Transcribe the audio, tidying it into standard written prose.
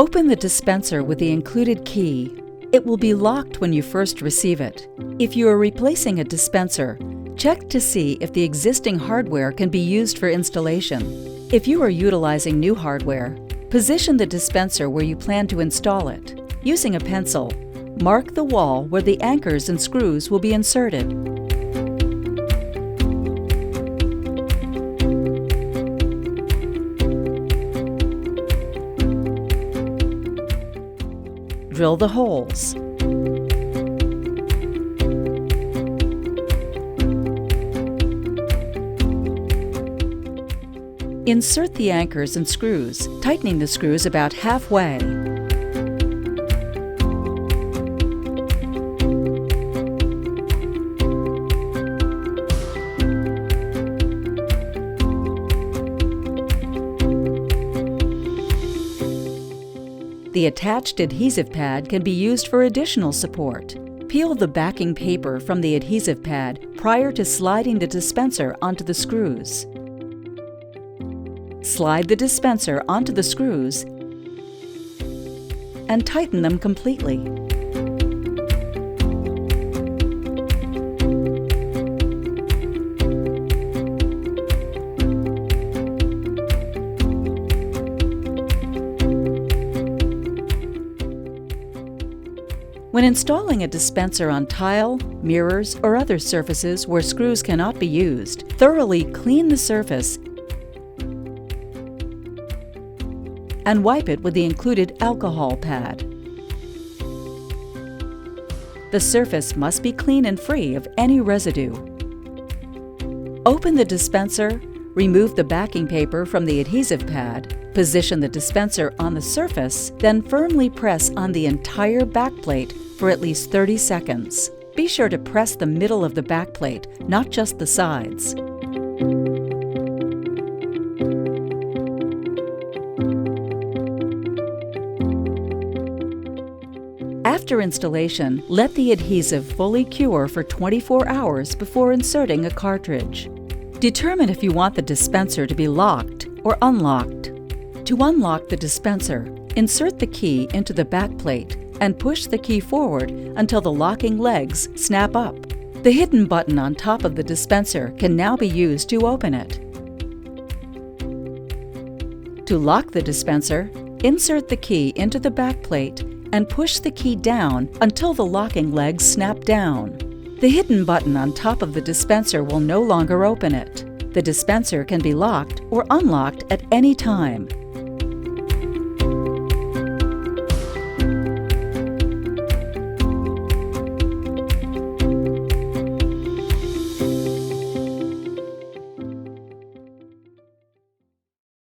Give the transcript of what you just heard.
Open the dispenser with the included key. It will be locked when you first receive it. If you are replacing a dispenser, check to see if the existing hardware can be used for installation. If you are utilizing new hardware, position the dispenser where you plan to install it. Using a pencil, mark the wall where the anchors and screws will be inserted. Drill the holes. Insert the anchors and screws, tightening the screws about halfway. The attached adhesive pad can be used for additional support. Peel the backing paper from the adhesive pad prior to sliding the dispenser onto the screws. Slide the dispenser onto the screws and tighten them completely. When installing a dispenser on tile, mirrors, or other surfaces where screws cannot be used, thoroughly clean the surface and wipe it with the included alcohol pad. The surface must be clean and free of any residue. Open the dispenser, remove the backing paper from the adhesive pad, position the dispenser on the surface, then firmly press on the entire backplate for at least 30 seconds. Be sure to press the middle of the backplate, not just the sides. After installation, let the adhesive fully cure for 24 hours before inserting a cartridge. Determine if you want the dispenser to be locked or unlocked. To unlock the dispenser, insert the key into the backplate and push the key forward until the locking legs snap up. The hidden button on top of the dispenser can now be used to open it. To lock the dispenser, insert the key into the backplate and push the key down until the locking legs snap down. The hidden button on top of the dispenser will no longer open it. The dispenser can be locked or unlocked at any time.